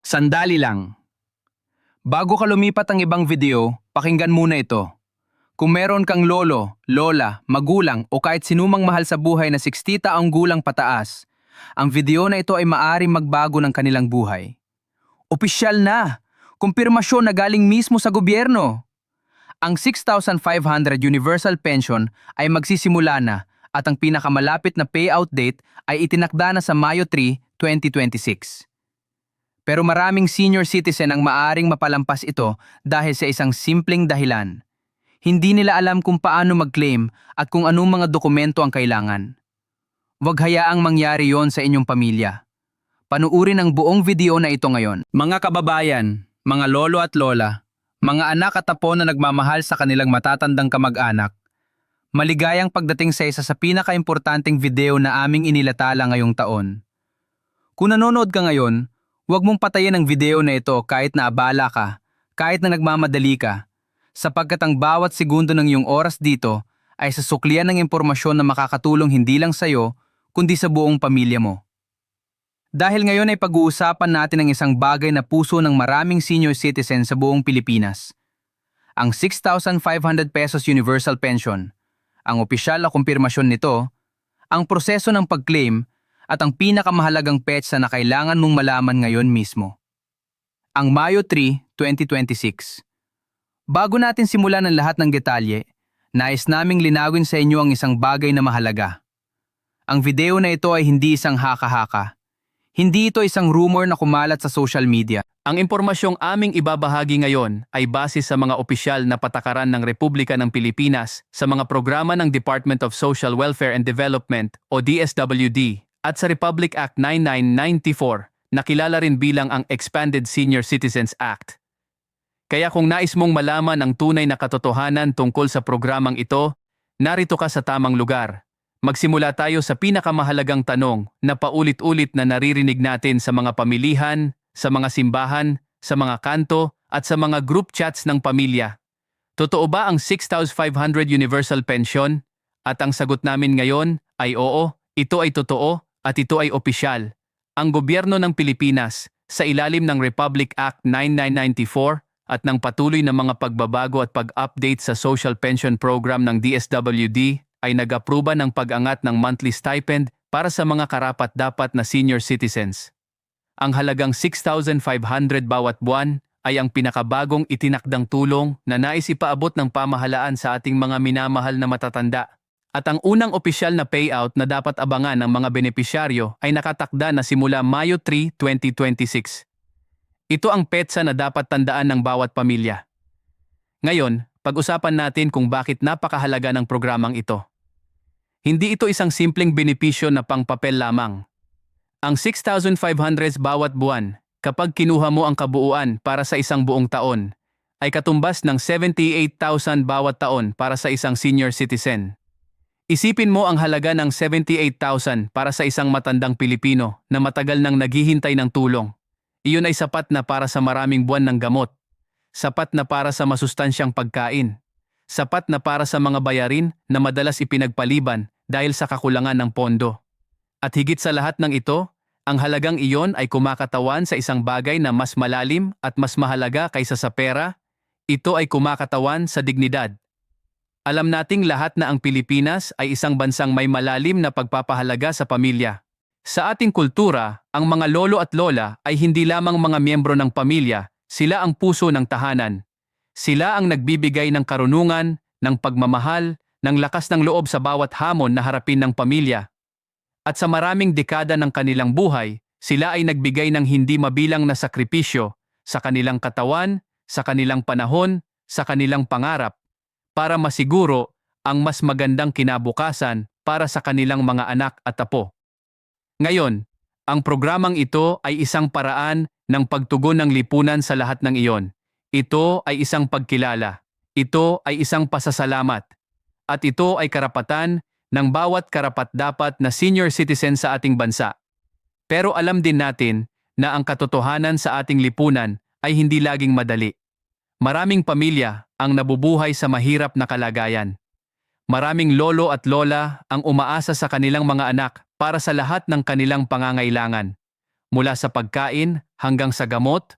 Sandali lang. Bago ka lumipat ang ibang video, pakinggan muna ito. Kung meron kang lolo, lola, magulang o kahit sinumang mahal sa buhay na 60 taong gulang pataas, ang video na ito ay maaaring magbago ng kanilang buhay. Opisyal na! Kumpirmasyon na galing mismo sa gobyerno! Ang 6,500 Universal Pension ay magsisimula na at ang pinakamalapit na payout date ay itinakda na sa Mayo 3, 2026. Pero maraming senior citizen ang maaring mapalampas ito dahil sa isang simpleng dahilan. Hindi nila alam kung paano mag-claim at kung anong mga dokumento ang kailangan. Huwag hayaang mangyari yon sa inyong pamilya. Panuurin ang buong video na ito ngayon. Mga kababayan, mga lolo at lola, mga anak at apo na nagmamahal sa kanilang matatandang kamag-anak, maligayang pagdating sa isa sa pinaka-importanting video na aming inilatala ngayong taon. Kung nanonood ka ngayon, huwag mong patayin ang video na ito kahit na abala ka, kahit na nagmamadali ka, sapagkat ang bawat segundo ng iyong oras dito ay sasuklian ng impormasyon na makakatulong hindi lang sa iyo, kundi sa buong pamilya mo. Dahil ngayon ay pag-uusapan natin ang isang bagay na puso ng maraming senior citizen sa buong Pilipinas. Ang 6,500 pesos Universal Pension, ang opisyal na kumpirmasyon nito, ang proseso ng pag-claim, at ang pinakamahalagang petsa na kailangan mong malaman ngayon mismo. Ang Mayo 3, 2026. Bago natin simulan ang lahat ng detalye, nais naming linawin sa inyo ang isang bagay na mahalaga. Ang video na ito ay hindi isang haka-haka. Hindi ito isang rumor na kumalat sa social media. Ang impormasyong aming ibabahagi ngayon ay base sa mga opisyal na patakaran ng Republika ng Pilipinas sa mga programa ng Department of Social Welfare and Development o DSWD at sa Republic Act 9994 na kilala rin bilang ang Expanded Senior Citizens Act. Kaya kung nais mong malaman ang tunay na katotohanan tungkol sa programang ito, narito ka sa tamang lugar. Magsimula tayo sa pinakamahalagang tanong na paulit-ulit na naririnig natin sa mga pamilihan, sa mga simbahan, sa mga kanto at sa mga group chats ng pamilya. Totoo ba ang 6,500 Universal Pension? At ang sagot namin ngayon ay oo, ito ay totoo at ito ay opisyal. Ang gobyerno ng Pilipinas sa ilalim ng Republic Act 9994 at ng patuloy na mga pagbabago at pag-update sa Social Pension Program ng DSWD ay nag-aproba ng pag-angat ng monthly stipend para sa mga karapat-dapat na senior citizens. Ang halagang 6,500 bawat buwan ay ang pinakabagong itinakdang tulong na nais ipaabot ng pamahalaan sa ating mga minamahal na matatanda. At ang unang opisyal na payout na dapat abangan ng mga benepisyaryo ay nakatakda na simula Mayo 3, 2026. Ito ang petsa na dapat tandaan ng bawat pamilya. Ngayon, pag-usapan natin kung bakit napakahalaga ng programang ito. Hindi ito isang simpleng benepisyo na pangpapel lamang. Ang 6,500 bawat buwan, kapag kinuha mo ang kabuuan para sa isang buong taon, ay katumbas ng 78,000 bawat taon para sa isang senior citizen. Isipin mo ang halaga ng 78,000 para sa isang matandang Pilipino na matagal nang naghihintay ng tulong. Iyon ay sapat na para sa maraming buwan ng gamot. Sapat na para sa masustansyang pagkain. Sapat na para sa mga bayarin na madalas ipinagpaliban dahil sa kakulangan ng pondo. At higit sa lahat ng ito, ang halagang iyon ay kumakatawan sa isang bagay na mas malalim at mas mahalaga kaysa sa pera. Ito ay kumakatawan sa dignidad. Alam nating lahat na ang Pilipinas ay isang bansang may malalim na pagpapahalaga sa pamilya. Sa ating kultura, ang mga lolo at lola ay hindi lamang mga miyembro ng pamilya, sila ang puso ng tahanan. Sila ang nagbibigay ng karunungan, ng pagmamahal, ng lakas ng loob sa bawat hamon na harapin ng pamilya. At sa maraming dekada ng kanilang buhay, sila ay nagbigay ng hindi mabilang na sakripisyo sa kanilang katawan, sa kanilang panahon, sa kanilang pangarap, para masiguro ang mas magandang kinabukasan para sa kanilang mga anak at apo. Ngayon, ang programang ito ay isang paraan ng pagtugon ng lipunan sa lahat ng iyon. Ito ay isang pagkilala. Ito ay isang pasasalamat. At ito ay karapatan ng bawat karapat-dapat na senior citizen sa ating bansa. Pero alam din natin na ang katotohanan sa ating lipunan ay hindi laging madali. Maraming pamilya ang nabubuhay sa mahirap na kalagayan. Maraming lolo at lola ang umaasa sa kanilang mga anak para sa lahat ng kanilang pangangailangan. mula sa pagkain hanggang sa gamot,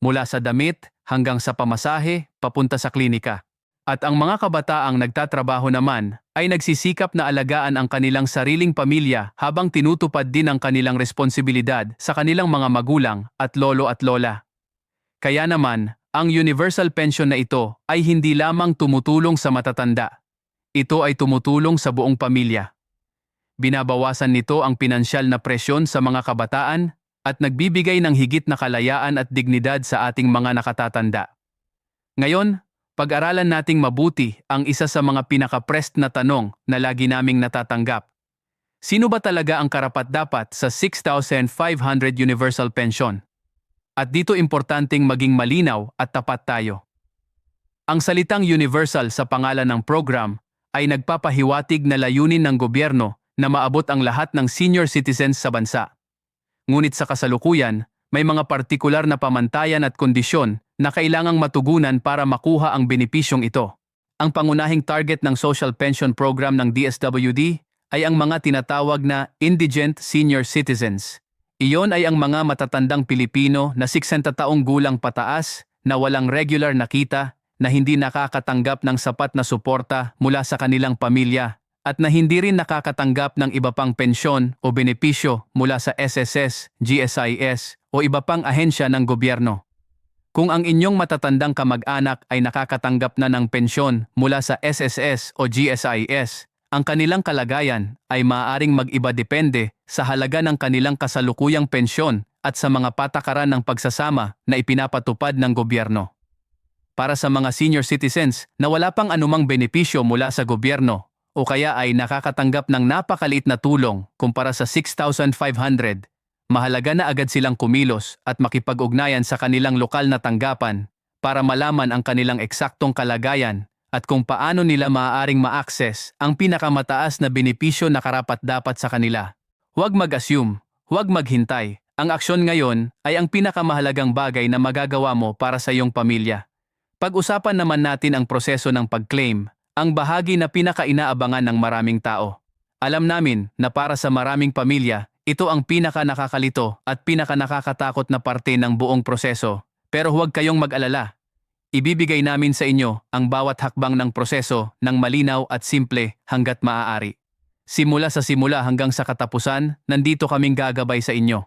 mula sa damit hanggang sa pamasahe papunta sa klinika. At ang mga kabataang nagtatrabaho naman ay nagsisikap na alagaan ang kanilang sariling pamilya habang tinutupad din ang kanilang responsibilidad sa kanilang mga magulang at lolo at lola. Kaya naman, ang universal pension na ito ay hindi lamang tumutulong sa matatanda. Ito ay tumutulong sa buong pamilya. Binabawasan nito ang pinansyal na presyon sa mga kabataan at nagbibigay ng higit na kalayaan at dignidad sa ating mga nakatatanda. Ngayon, pag-aralan nating mabuti ang isa sa mga pinaka-pressed na tanong na lagi naming natatanggap. Sino ba talaga ang karapat-dapat sa 6,500 universal pension? At dito importanteng maging malinaw at tapat tayo. Ang salitang universal sa pangalan ng program ay nagpapahiwatig na layunin ng gobyerno na maabot ang lahat ng senior citizens sa bansa. Ngunit sa kasalukuyan, may mga partikular na pamantayan at kondisyon na kailangang matugunan para makuha ang benepisyong ito. Ang pangunahing target ng social pension program ng DSWD ay ang mga tinatawag na indigent senior citizens. Iyon ay ang mga matatandang Pilipino na 60 taong gulang pataas na walang regular na kita, na hindi nakakatanggap ng sapat na suporta mula sa kanilang pamilya, at na hindi rin nakakatanggap ng iba pang pensyon o benepisyo mula sa SSS, GSIS o iba pang ahensya ng gobyerno. Kung ang inyong matatandang kamag-anak ay nakakatanggap na ng pensyon mula sa SSS o GSIS, ang kanilang kalagayan ay maaaring mag-iba depende sa halaga ng kanilang kasalukuyang pensyon at sa mga patakaran ng pagsasama na ipinapatupad ng gobyerno. Para sa mga senior citizens na wala pang anumang benepisyo mula sa gobyerno, o kaya ay nakakatanggap ng napakaliit na tulong kumpara sa 6,500, mahalaga na agad silang kumilos at makipag-ugnayan sa kanilang lokal na tanggapan para malaman ang kanilang eksaktong kalagayan at kung paano nila maaaring ma-access ang pinakamataas na benepisyo na karapat-dapat sa kanila. Huwag mag-assume, huwag maghintay. Ang aksyon ngayon ay ang pinakamahalagang bagay na magagawa mo para sa iyong pamilya. Pag-usapan naman natin ang proseso ng pag-claim, ang bahagi na pinaka-inaabangan ng maraming tao. Alam namin na para sa maraming pamilya, ito ang pinaka-nakakalito at pinaka-nakakatakot na parte ng buong proseso. Pero huwag kayong mag-alala. Ibibigay namin sa inyo ang bawat hakbang ng proseso ng malinaw at simple hanggat maaari. Simula sa simula hanggang sa katapusan, nandito kaming gagabay sa inyo.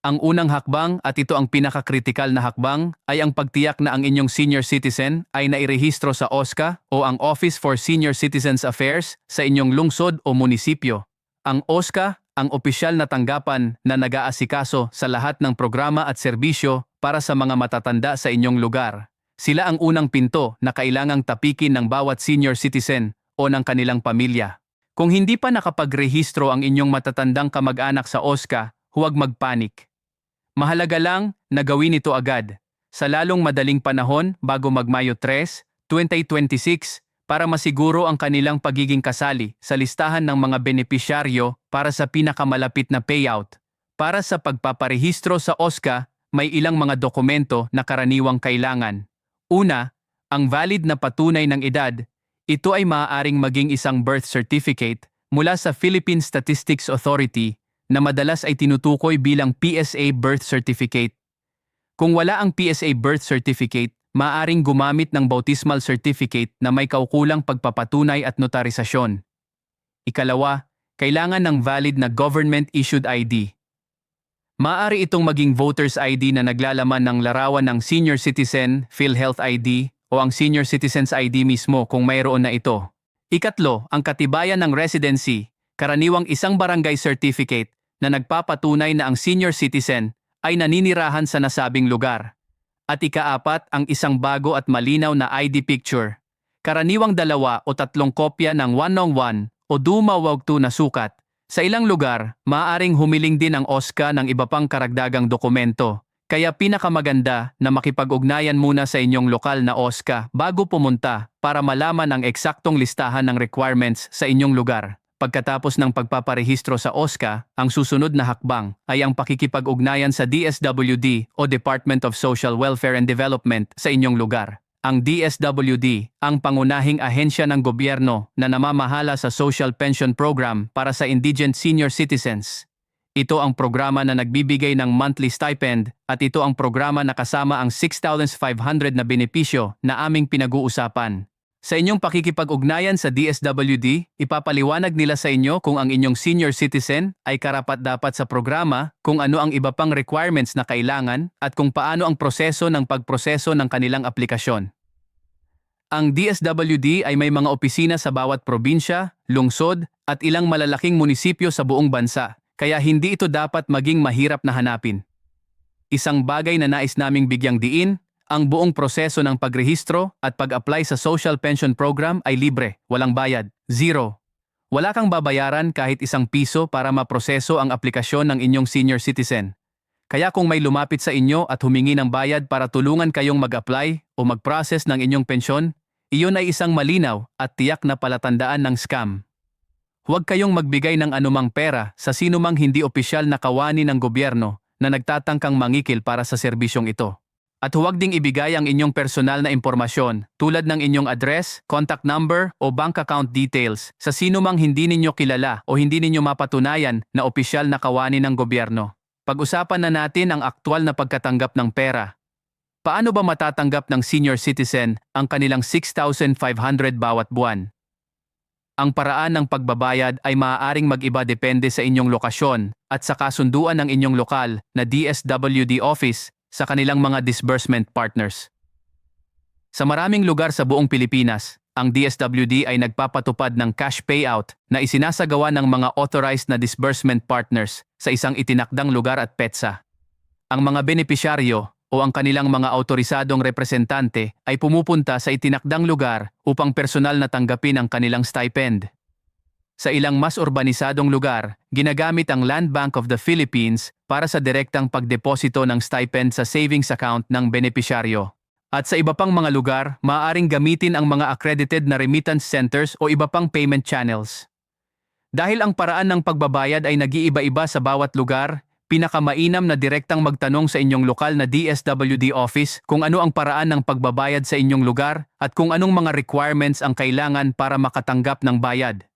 Ang unang hakbang at ito ang pinaka-kritikal na hakbang ay ang pagtiyak na ang inyong senior citizen ay nairehistro sa OSCA o ang Office for Senior Citizens Affairs sa inyong lungsod o munisipyo. Ang OSCA ang opisyal na tanggapan na nag-aasikaso sa lahat ng programa at serbisyo para sa mga matatanda sa inyong lugar. Sila ang unang pinto na kailangang tapikin ng bawat senior citizen o ng kanilang pamilya. Kung hindi pa nakapagrehistro ang inyong matatandang kamag-anak sa OSCA, huwag magpanik. Mahalaga lang na gawin ito agad, sa lalong madaling panahon bago mag-Mayo 3, 2026, para masiguro ang kanilang pagiging kasali sa listahan ng mga benepisyaryo para sa pinakamalapit na payout. Para sa pagpaparehistro sa OSCA, may ilang mga dokumento na karaniwang kailangan. Una, ang valid na patunay ng edad. Ito ay maaaring maging isang birth certificate mula sa Philippine Statistics Authority na madalas ay tinutukoy bilang PSA birth certificate. Kung wala ang PSA birth certificate, maaaring gumamit ng bautismal certificate na may kaukulang pagpapatunay at notarisasyon. Ikalawa, kailangan ng valid na government-issued ID. Maaari itong maging voter's ID na naglalaman ng larawan ng senior citizen, PhilHealth ID, o ang senior citizen's ID mismo kung mayroon na ito. Ikatlo, ang katibayan ng residency, karaniwang isang barangay certificate na nagpapatunay na ang senior citizen ay naninirahan sa nasabing lugar. At ikaapat, ang isang bago at malinaw na ID picture. Karaniwang 2 o 3 kopya ng 1-on-1 o dumawagto na sukat. Sa ilang lugar, maaaring humiling din ang OSCA ng iba pang karagdagang dokumento. Kaya pinakamaganda na makipag-ugnayan muna sa inyong lokal na OSCA bago pumunta para malaman ang eksaktong listahan ng requirements sa inyong lugar. Pagkatapos ng pagpaparehistro sa OSCA, ang susunod na hakbang ay ang pakikipag-ugnayan sa DSWD o Department of Social Welfare and Development sa inyong lugar. Ang DSWD, ang pangunahing ahensya ng gobyerno na namamahala sa Social Pension Program para sa indigent senior citizens. Ito ang programa na nagbibigay ng monthly stipend at ito ang programa na kasama ang 6,500 na benepisyo na aming pinag-uusapan. Sa inyong pakikipag-ugnayan sa DSWD, ipapaliwanag nila sa inyo kung ang inyong senior citizen ay karapat-dapat sa programa, kung ano ang iba pang requirements na kailangan, at kung paano ang proseso ng pagproseso ng kanilang aplikasyon. Ang DSWD ay may mga opisina sa bawat probinsya, lungsod, at ilang malalaking munisipyo sa buong bansa, kaya hindi ito dapat maging mahirap na hanapin. Isang bagay na nais naming bigyang diin, ang buong proseso ng pagrehistro at pag-apply sa Social Pension Program ay libre, walang bayad, zero. Wala kang babayaran kahit ₱1 para maproseso ang aplikasyon ng inyong senior citizen. Kaya kung may lumapit sa inyo at humingi ng bayad para tulungan kayong mag-apply o mag-process ng inyong pensyon, iyon ay isang malinaw at tiyak na palatandaan ng scam. Huwag kayong magbigay ng anumang pera sa sinumang hindi opisyal na kawani ng gobyerno na nagtatangkang mangikil para sa serbisyong ito. At huwag ding ibigay ang inyong personal na impormasyon tulad ng inyong address, contact number o bank account details sa sinumang hindi ninyo kilala o hindi ninyo mapatunayan na opisyal na kawani ng gobyerno. Pag-usapan na natin ang aktwal na pagkatanggap ng pera. Paano ba matatanggap ng senior citizen ang kanilang 6,500 bawat buwan? Ang paraan ng pagbabayad ay maaaring mag-iba depende sa inyong lokasyon at sa kasunduan ng inyong lokal na DSWD office sa kanilang mga disbursement partners. Sa maraming lugar sa buong Pilipinas, ang DSWD ay nagpapatupad ng cash payout na isinasagawa ng mga authorized na disbursement partners sa isang itinakdang lugar at petsa. Ang mga benepisyaryo o ang kanilang mga autorisadong representante ay pumupunta sa itinakdang lugar upang personal na tanggapin ang kanilang stipend. Sa ilang mas urbanisadong lugar, ginagamit ang Land Bank of the Philippines para sa direktang pagdeposito ng stipend sa savings account ng benepisyaryo. At sa iba pang mga lugar, maaaring gamitin ang mga accredited na remittance centers o iba pang payment channels. Dahil ang paraan ng pagbabayad ay nag-iiba-iba sa bawat lugar, pinakamainam na direktang magtanong sa inyong lokal na DSWD office kung ano ang paraan ng pagbabayad sa inyong lugar at kung anong mga requirements ang kailangan para makatanggap ng bayad.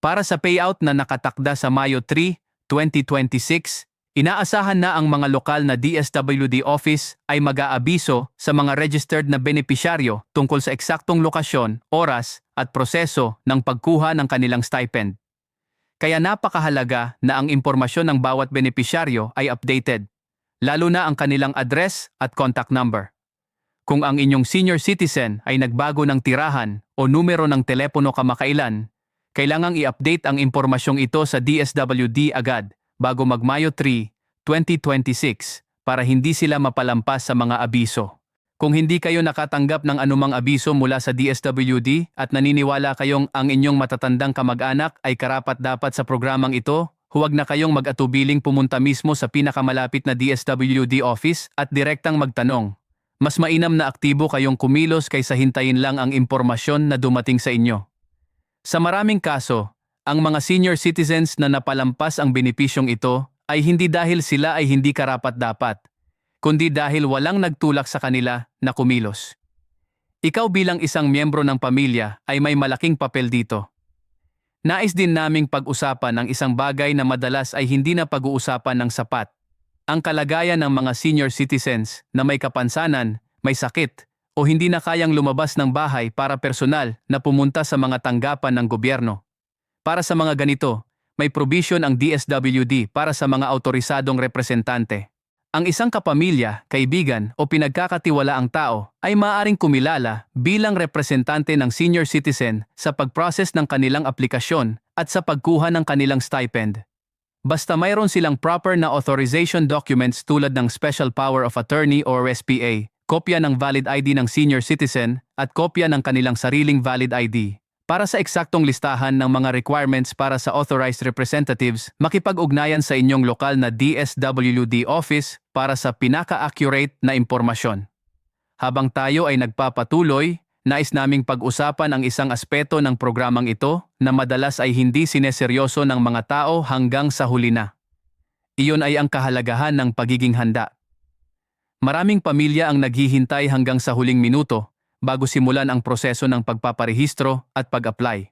Para sa payout na nakatakda sa Mayo 3, 2026, inaasahan na ang mga lokal na DSWD office ay mag-aabiso sa mga registered na benepisyaryo tungkol sa eksaktong lokasyon, oras at proseso ng pagkuha ng kanilang stipend. Kaya napakahalaga na ang impormasyon ng bawat benepisyaryo ay updated, lalo na ang kanilang address at contact number. Kung ang inyong senior citizen ay nagbago ng tirahan o numero ng telepono kamakailan, kailangang i-update ang impormasyong ito sa DSWD agad bago mag-Mayo 3, 2026 para hindi sila mapalampas sa mga abiso. Kung hindi kayo nakatanggap ng anumang abiso mula sa DSWD at naniniwala kayong ang inyong matatandang kamag-anak ay karapat-dapat sa programang ito, huwag na kayong mag-atubiling pumunta mismo sa pinakamalapit na DSWD office at direktang magtanong. Mas mainam na aktibo kayong kumilos kaysa hintayin lang ang impormasyon na dumating sa inyo. Sa maraming kaso, ang mga senior citizens na napalampas ang benepisyong ito ay hindi dahil sila ay hindi karapat-dapat, kundi dahil walang nagtulak sa kanila na kumilos. Ikaw bilang isang miyembro ng pamilya ay may malaking papel dito. Nais din naming pag-usapan ang isang bagay na madalas ay hindi na pag-uusapan ng sapat. Ang kalagayan ng mga senior citizens na may kapansanan, may sakit, o hindi na kayang lumabas ng bahay para personal na pumunta sa mga tanggapan ng gobyerno. Para sa mga ganito, may provision ang DSWD para sa mga autorisadong representante. Ang isang kapamilya, kaibigan o pinagkakatiwalaang tao ay maaaring kumilala bilang representante ng senior citizen sa pag-process ng kanilang aplikasyon at sa pagkuha ng kanilang stipend. Basta mayroon silang proper na authorization documents tulad ng Special Power of Attorney or SPA, kopya ng valid ID ng senior citizen at kopya ng kanilang sariling valid ID. Para sa eksaktong listahan ng mga requirements para sa authorized representatives, makipag-ugnayan sa inyong lokal na DSWD office para sa pinaka-accurate na impormasyon. Habang tayo ay nagpapatuloy, nais naming pag-usapan ang isang aspeto ng programang ito na madalas ay hindi sineseryoso ng mga tao hanggang sa huli na. Iyon ay ang kahalagahan ng pagiging handa. Maraming pamilya ang naghihintay hanggang sa huling minuto bago simulan ang proseso ng pagpaparehistro at pag-apply.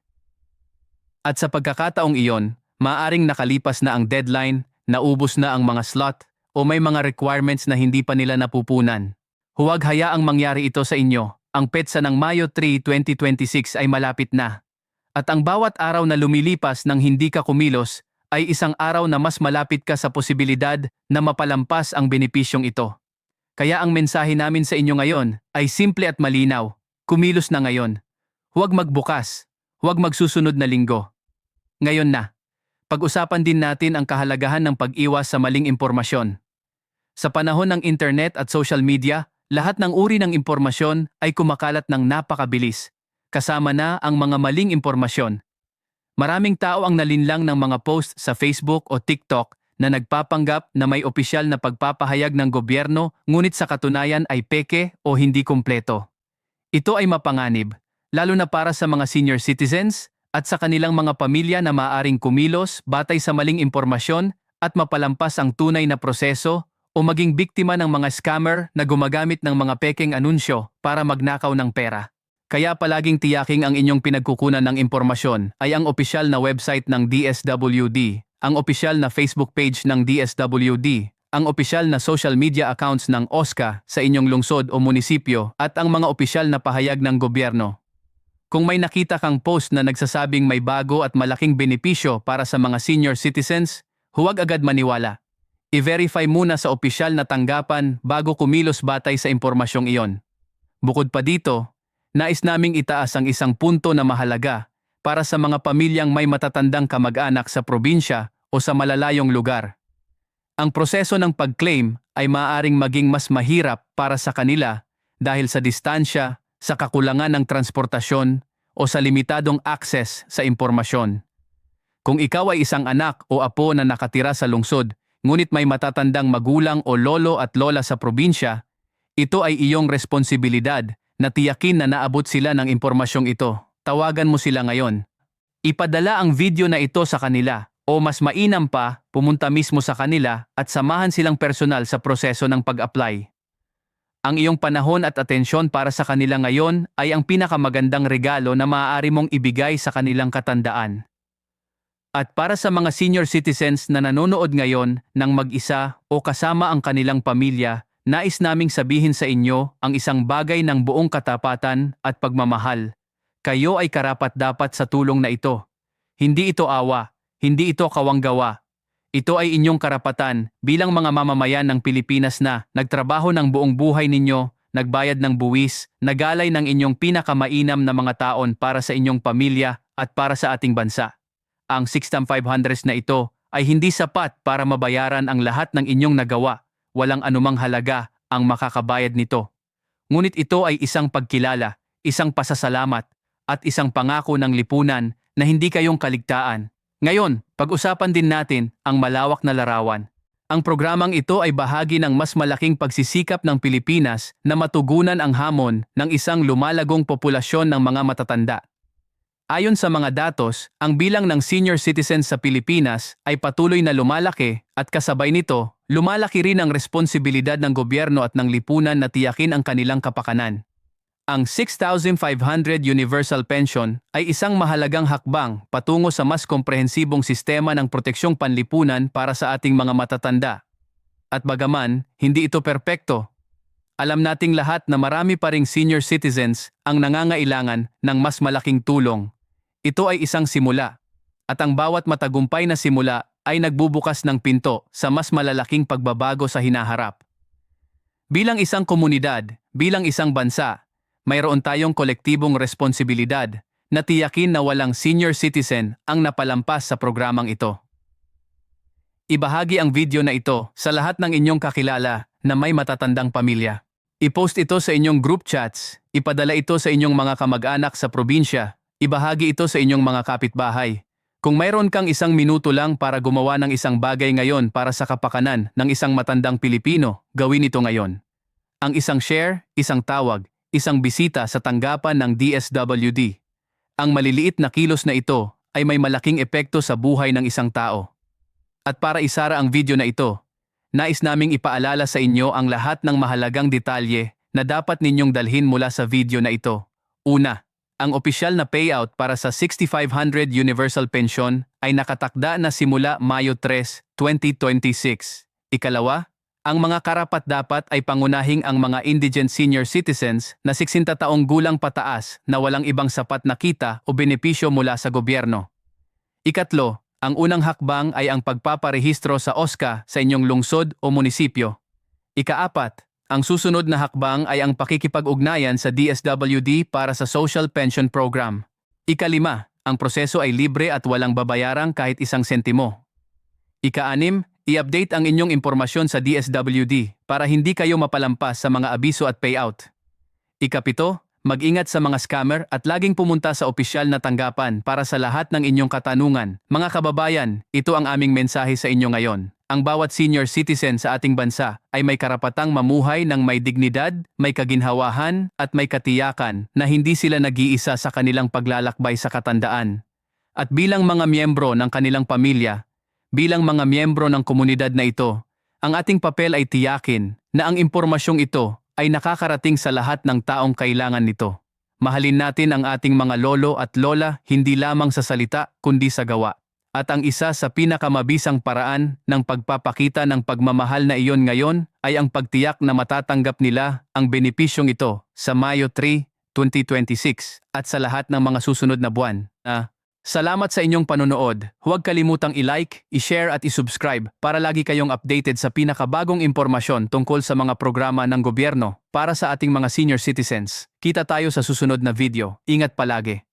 At sa pagkakataong iyon, maaaring nakalipas na ang deadline naubos na ang mga slot, o may mga requirements na hindi pa nila napupunan. Huwag hayaang mangyari ito sa inyo. Ang petsa ng Mayo 3, 2026 ay malapit na. At ang bawat araw na lumilipas nang hindi ka kumilos ay isang araw na mas malapit ka sa posibilidad na mapalampas ang benepisyong ito. Kaya ang mensahe namin sa inyo ngayon ay simple at malinaw. Kumilos na ngayon. Huwag magbukas. Huwag magsusunod na linggo. Ngayon na. Pag-usapan din natin ang kahalagahan ng pag-iwas sa maling impormasyon. Sa panahon ng internet at social media, lahat ng uri ng impormasyon ay kumakalat ng napakabilis. Kasama na ang mga maling impormasyon. Maraming tao ang nalinlang ng mga post sa Facebook o TikTok na nagpapanggap na may opisyal na pagpapahayag ng gobyerno ngunit sa katunayan ay peke o hindi kumpleto. Ito ay mapanganib, lalo na para sa mga senior citizens at sa kanilang mga pamilya na maaaring kumilos batay sa maling impormasyon at mapalampas ang tunay na proseso o maging biktima ng mga scammer na gumagamit ng mga pekeng anunsyo para magnakaw ng pera. Kaya palaging tiyaking ang inyong pinagkukunan ng impormasyon ay ang opisyal na website ng DSWD, ang opisyal na Facebook page ng DSWD, ang opisyal na social media accounts ng OSCA sa inyong lungsod o munisipyo at ang mga opisyal na pahayag ng gobyerno. Kung may nakita kang post na nagsasabing may bago at malaking benepisyo para sa mga senior citizens, huwag agad maniwala. I-verify muna sa opisyal na tanggapan bago kumilos batay sa impormasyong iyon. Bukod pa dito, nais naming itaas ang isang punto na mahalaga para sa mga pamilyang may matatandang kamag-anak sa probinsya o sa malalayong lugar. Ang proseso ng pag-claim ay maaaring maging mas mahirap para sa kanila dahil sa distansya, sa kakulangan ng transportasyon o sa limitadong access sa impormasyon. Kung ikaw ay isang anak o apo na nakatira sa lungsod, ngunit may matatandang magulang o lolo at lola sa probinsya, ito ay iyong responsibilidad na tiyakin na naabot sila ng impormasyong ito. Tawagan mo sila ngayon. Ipadala ang video na ito sa kanila o mas mainam pa, pumunta mismo sa kanila at samahan silang personal sa proseso ng pag-apply. Ang iyong panahon at atensyon para sa kanila ngayon ay ang pinakamagandang regalo na maaari mong ibigay sa kanilang katandaan. At para sa mga senior citizens na nanonood ngayon ng mag-isa o kasama ang kanilang pamilya, nais naming sabihin sa inyo ang isang bagay ng buong katapatan at pagmamahal. Kayo ay karapat-dapat sa tulong na ito. Hindi ito awa, hindi ito kawanggawa. Ito ay inyong karapatan bilang mga mamamayan ng Pilipinas na nagtrabaho ng buong buhay ninyo, nagbayad ng buwis, nagalay ng inyong pinakamainam na mga taon para sa inyong pamilya at para sa ating bansa. Ang 6,500 na ito ay hindi sapat para mabayaran ang lahat ng inyong nagawa. Walang anumang halaga ang makakabayad nito. Ngunit ito ay isang pagkilala, isang pasasalamat, at isang pangako ng lipunan na hindi kayong kaligtaan. Ngayon, pag-usapan din natin ang malawak na larawan. Ang programang ito ay bahagi ng mas malaking pagsisikap ng Pilipinas na matugunan ang hamon ng isang lumalagong populasyon ng mga matatanda. Ayon sa mga datos, ang bilang ng senior citizens sa Pilipinas ay patuloy na lumalaki at kasabay nito, lumalaki rin ang responsibilidad ng gobyerno at ng lipunan na tiyakin ang kanilang kapakanan. Ang 6,500 Universal Pension ay isang mahalagang hakbang patungo sa mas komprehensibong sistema ng proteksyong panlipunan para sa ating mga matatanda. At bagaman, hindi ito perpekto. Alam nating lahat na marami pa ring senior citizens ang nangangailangan ng mas malaking tulong. Ito ay isang simula. At ang bawat matagumpay na simula ay nagbubukas ng pinto sa mas malalaking pagbabago sa hinaharap. Bilang isang komunidad, bilang isang bansa, mayroon tayong kolektibong responsibilidad na tiyakin na walang senior citizen ang napalampas sa programang ito. Ibahagi ang video na ito sa lahat ng inyong kakilala na may matatandang pamilya. I-post ito sa inyong group chats, ipadala ito sa inyong mga kamag-anak sa probinsya, ibahagi ito sa inyong mga kapitbahay. Kung mayroon kang 1 minuto lang para gumawa ng isang bagay ngayon para sa kapakanan ng isang matandang Pilipino, gawin ito ngayon. Ang isang share, isang tawag, isang bisita sa tanggapan ng DSWD. Ang maliliit na kilos na ito ay may malaking epekto sa buhay ng isang tao. At para isara ang video na ito, nais naming ipaalala sa inyo ang lahat ng mahalagang detalye na dapat ninyong dalhin mula sa video na ito. Una, ang opisyal na payout para sa 6,500 Universal Pension ay nakatakda na simula Mayo 3, 2026. Ikalawa, ang mga karapat-dapat ay pangunahing ang mga indigent senior citizens na 60 taong gulang pataas na walang ibang sapat na kita o benepisyo mula sa gobyerno. Ikatlo, ang unang hakbang ay ang pagpaparehistro sa OSCA sa inyong lungsod o munisipyo. Ikaapat, ang susunod na hakbang ay ang pakikipag-ugnayan sa DSWD para sa Social Pension Program. Ikalima, ang proseso ay libre at walang babayarang kahit isang sentimo. Ika-anim, i-update ang inyong impormasyon sa DSWD para hindi kayo mapalampas sa mga abiso at payout. Ikapito, mag-ingat sa mga scammer at laging pumunta sa opisyal na tanggapan para sa lahat ng inyong katanungan. Mga kababayan, ito ang aming mensahe sa inyo ngayon. Ang bawat senior citizen sa ating bansa ay may karapatang mamuhay ng may dignidad, may kaginhawahan at may katiyakan na hindi sila nag-iisa sa kanilang paglalakbay sa katandaan. At bilang mga miyembro ng kanilang pamilya, bilang mga miyembro ng komunidad na ito, ang ating papel ay tiyakin na ang impormasyong ito ay nakakarating sa lahat ng taong kailangan nito. Mahalin natin ang ating mga lolo at lola hindi lamang sa salita kundi sa gawa. At ang isa sa pinakamabisang paraan ng pagpapakita ng pagmamahal na iyon ngayon ay ang pagtiyak na matatanggap nila ang benepisyong ito sa Mayo 3, 2026 at sa lahat ng mga susunod na buwan. Salamat sa inyong panonood. Huwag kalimutang i-like, i-share at i-subscribe para lagi kayong updated sa pinakabagong impormasyon tungkol sa mga programa ng gobyerno para sa ating mga senior citizens. Kita tayo sa susunod na video. Ingat palagi.